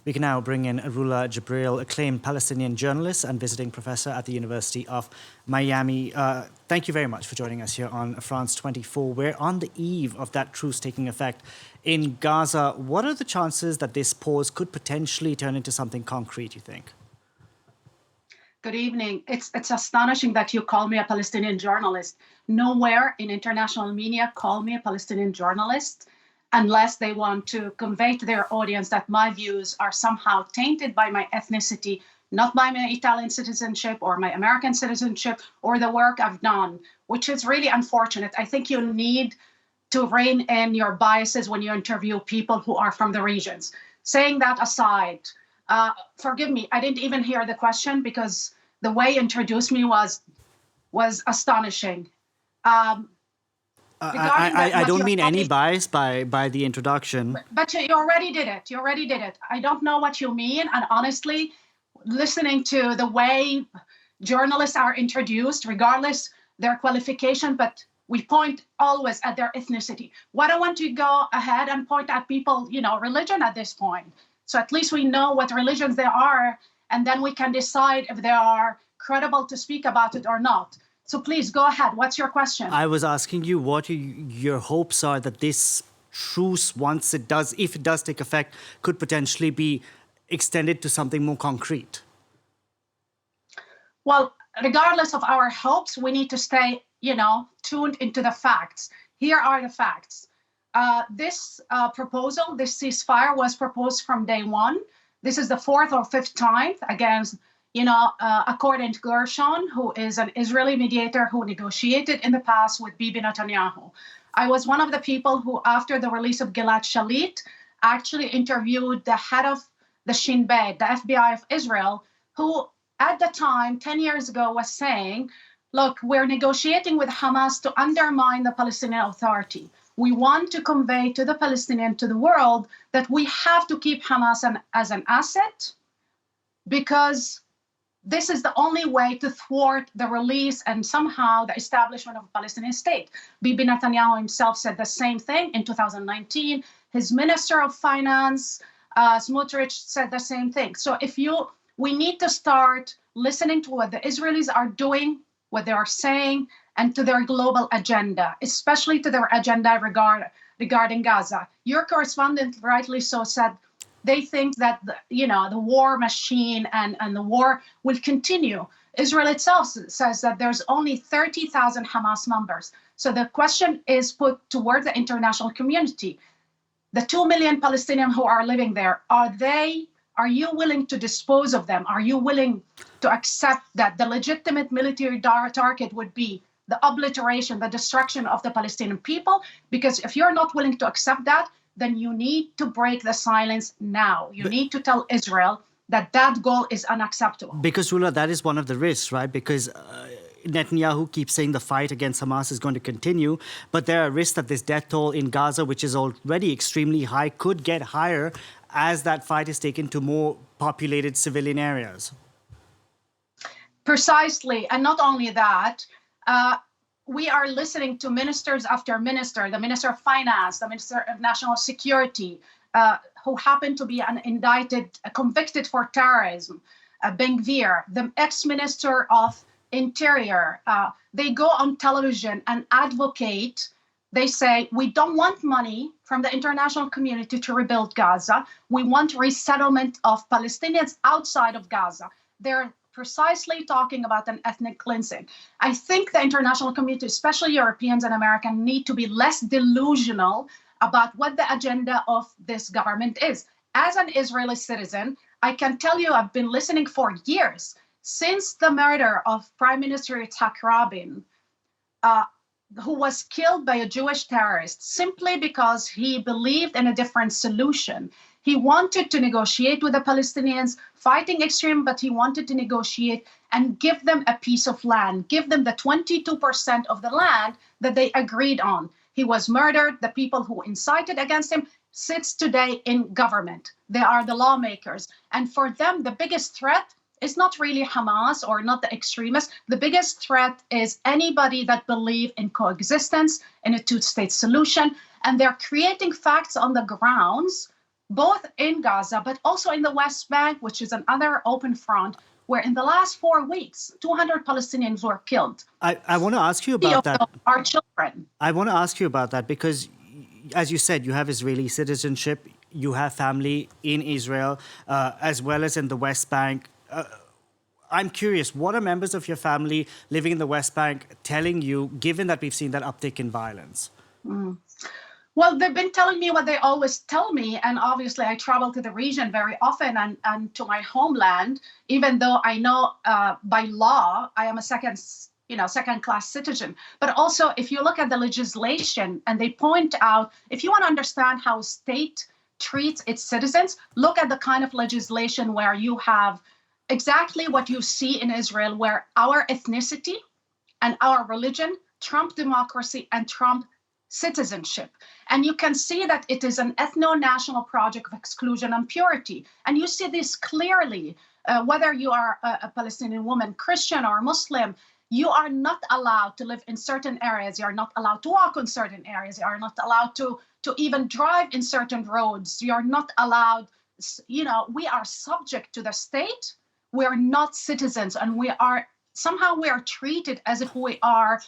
We can now bring in Rula Jebreal, acclaimed Palestinian journalist and visiting professor at the University of Miami. Thank you very much for joining us here on France 24. We're on the eve of that truce taking effect in Gaza. What are the chances that this pause could potentially turn into something concrete, you think? Good evening. It's astonishing that you call me a Palestinian journalist. Nowhere in international media call me a Palestinian journalist unless they want to convey to their audience that my views are somehow tainted by my ethnicity, not by my Italian citizenship or my American citizenship or the work I've done, which is really unfortunate. I think you need to rein in your biases when you interview people who are from the regions. Saying that aside, forgive me, I didn't even hear the question because the way you introduced me was astonishing. I don't mean any bias by the introduction. But you already did it. You already did it. I don't know what you mean. And honestly, listening to the way journalists are introduced, regardless their qualification, but we point always at their ethnicity. Why don't want to go ahead and point at people, religion at this point? So at least we know what religions they are, and then we can decide if they are credible to speak about it or not. So please go ahead. What's your question? I was asking you what your hopes are that this truce, if it does take effect, could potentially be extended to something more concrete. Well, regardless of our hopes, we need to stay, tuned into the facts. Here are the facts. This proposal, this ceasefire, was proposed from day one. This is the fourth or fifth time against, according to Gershon, who is an Israeli mediator who negotiated in the past with Bibi Netanyahu. I was one of the people who, after the release of Gilad Shalit, actually interviewed the head of the Shin Bet, the FBI of Israel, who at the time, 10 years ago, was saying, look, we're negotiating with Hamas to undermine the Palestinian Authority. We want to convey to the Palestinian, to the world, that we have to keep Hamas as an asset because this is the only way to thwart the release and somehow the establishment of a Palestinian state. Bibi Netanyahu himself said the same thing in 2019. His Minister of Finance, Smotrich, said the same thing. So we need to start listening to what the Israelis are doing, what they are saying, and to their global agenda, especially to their agenda regarding Gaza. Your correspondent rightly so said they think that the war machine and the war will continue. Israel itself says that there's only 30,000 Hamas members. So the question is put toward the international community. The 2 million Palestinians who are living there, are you willing to dispose of them? Are you willing to accept that the legitimate military target would be the obliteration, the destruction of the Palestinian people? Because if you're not willing to accept that, then you need to break the silence now. You need to tell Israel that goal is unacceptable. Because, Rula, that is one of the risks, right? Because Netanyahu keeps saying the fight against Hamas is going to continue, but there are risks that this death toll in Gaza, which is already extremely high, could get higher as that fight is taken to more populated civilian areas. Precisely. And not only that, we are listening to ministers after minister, the Minister of Finance, the Minister of National Security, who happen to be convicted for terrorism, Ben-Gvir, the ex-Minister of Interior. They go on television and advocate. They say, we don't want money from the international community to rebuild Gaza. We want resettlement of Palestinians outside of Gaza. They're precisely talking about an ethnic cleansing. I think the international community, especially Europeans and Americans, need to be less delusional about what the agenda of this government is. As an Israeli citizen, I can tell you I've been listening for years, since the murder of Prime Minister Yitzhak Rabin, who was killed by a Jewish terrorist simply because he believed in a different solution. He wanted to negotiate with the Palestinians, fighting extreme, but he wanted to negotiate and give them a piece of land, give them the 22% of the land that they agreed on. He was murdered. The people who incited against him sits today in government. They are the lawmakers. And for them, the biggest threat is not really Hamas or not the extremists. The biggest threat is anybody that believes in coexistence, in a two-state solution. And they're creating facts on the grounds both in Gaza, but also in the West Bank, which is another open front, where in the last 4 weeks, 200 Palestinians were killed. I want to ask you 50 about of that. them are children. I want to ask you about that because, as you said, you have Israeli citizenship, you have family in Israel, as well as in the West Bank. I'm curious, what are members of your family living in the West Bank telling you, given that we've seen that uptick in violence? Well, they've been telling me what they always tell me. And obviously, I travel to the region very often and to my homeland, even though I know by law I am a second-class citizen. But also, if you look at the legislation and they point out, if you want to understand how a state treats its citizens, look at the kind of legislation where you have exactly what you see in Israel, where our ethnicity and our religion trump democracy and trump citizenship. And you can see that it is an ethno-national project of exclusion and purity. And you see this clearly, whether you are a Palestinian woman, Christian or Muslim, you are not allowed to live in certain areas. You are not allowed to walk on certain areas. You are not allowed to even drive in certain roads. You are not allowed, we are subject to the state. We are not citizens, and we are treated as if we are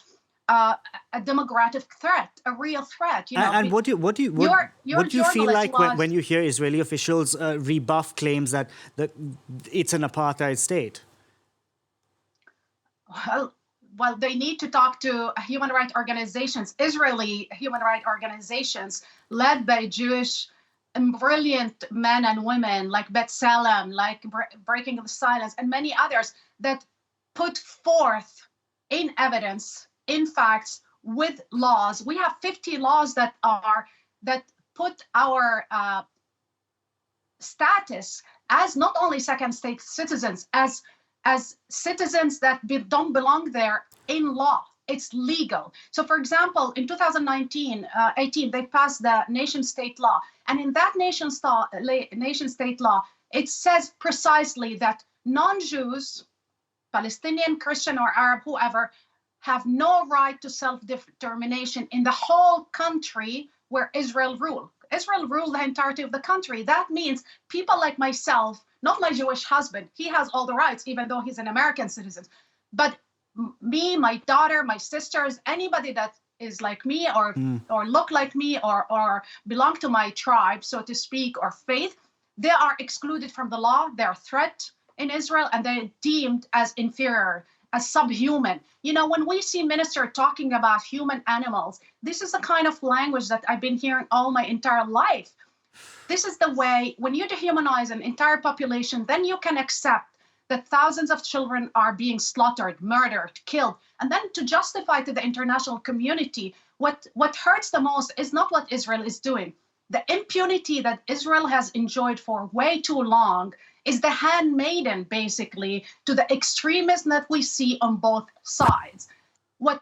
a democratic threat, a real threat. And what do you feel like when you hear Israeli officials rebuff claims that it's an apartheid state? Well, they need to talk to human rights organizations, Israeli human rights organizations led by Jewish and brilliant men and women like B'Tselem, like Breaking the Silence, and many others that put forth in evidence, in facts, with laws. We have 50 laws that put our status as not only second state citizens, as citizens that don't belong there in law. It's legal. So, for example, in 2018, they passed the nation-state law. And in that nation-state law, it says precisely that non-Jews, Palestinian, Christian, or Arab, whoever, have no right to self-determination in the whole country where Israel ruled. Israel ruled the entirety of the country. That means people like myself, not my Jewish husband, he has all the rights, even though he's an American citizen. But me, my daughter, my sisters, anybody that is like me or look like me or belong to my tribe, so to speak, or faith, they are excluded from the law. They're a threat in Israel, and they're deemed as inferior, as subhuman. When we see ministers talking about human animals, this is the kind of language that I've been hearing all my entire life. This is the way, when you dehumanize an entire population, then you can accept that thousands of children are being slaughtered, murdered, killed. And then to justify to the international community, what hurts the most is not what Israel is doing. The impunity that Israel has enjoyed for way too long is the handmaiden, basically, to the extremism that we see on both sides. What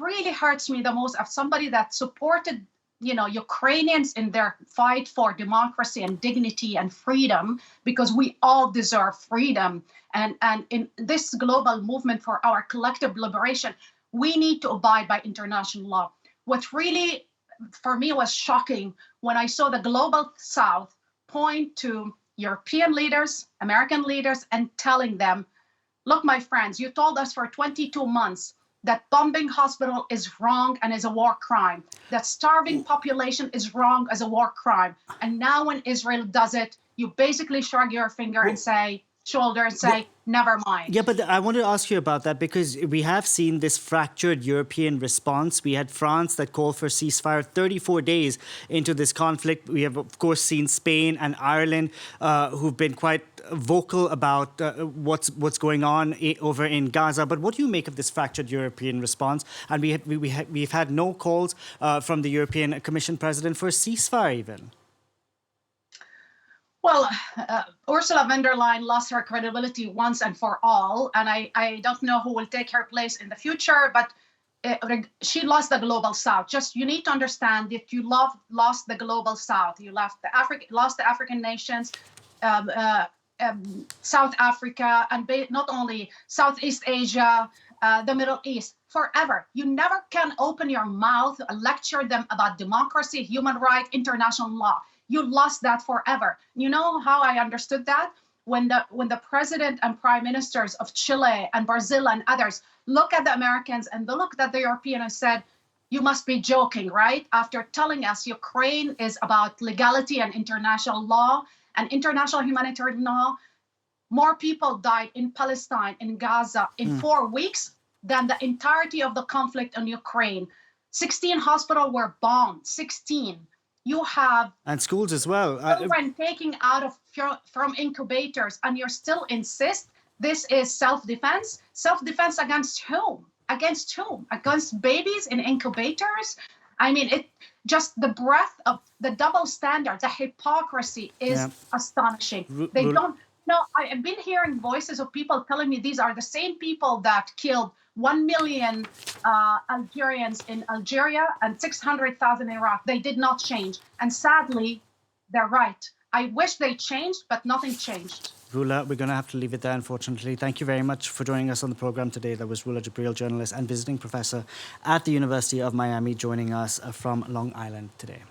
really hurts me the most, as somebody that supported Ukrainians in their fight for democracy and dignity and freedom, because we all deserve freedom. And in this global movement for our collective liberation, we need to abide by international law. What really, for me, was shocking when I saw the global South point to European leaders, American leaders, and telling them, look, my friends, you told us for 22 months that bombing hospital is wrong and is a war crime, that starving population is wrong as a war crime. And now when Israel does it, you basically shrug your finger and say, never mind. Yeah, but I want to ask you about that because we have seen this fractured European response. We had France that called for ceasefire 34 days into this conflict. We have, of course, seen Spain and Ireland who've been quite vocal about what's going on over in Gaza. But what do you make of this fractured European response? And we've had no calls from the European Commission president for a ceasefire even. Well, Ursula von der Leyen lost her credibility once and for all, and I don't know who will take her place in the future, but she lost the global South. Just you need to understand that you lost the global South. You lost the African nations, South Africa, and not only Southeast Asia, the Middle East, forever. You never can open your mouth and lecture them about democracy, human rights, international law. you lost that forever. You know how I understood that? When the president and prime ministers of Chile and Brazil and others look at the Americans and they looked at the European and said, you must be joking, right? After telling us Ukraine is about legality and international law and international humanitarian law, more people died in Palestine, in Gaza, in 4 weeks than the entirety of the conflict in Ukraine. 16 hospitals were bombed, 16. You have and schools as well. children taking out of from incubators, and you still insist this is self-defense? Self-defense against whom? Against whom? Against babies in incubators? I mean, it just the breadth of the double standards, the hypocrisy is astonishing. They don't. No, I've been hearing voices of people telling me these are the same people that killed 1 million Algerians in Algeria and 600,000 in Iraq. They did not change. And sadly, they're right. I wish they changed, but nothing changed. Rula, we're going to have to leave it there, unfortunately. Thank you very much for joining us on the program today. That was Rula Jebreal, journalist and visiting professor at the University of Miami, joining us from Long Island today.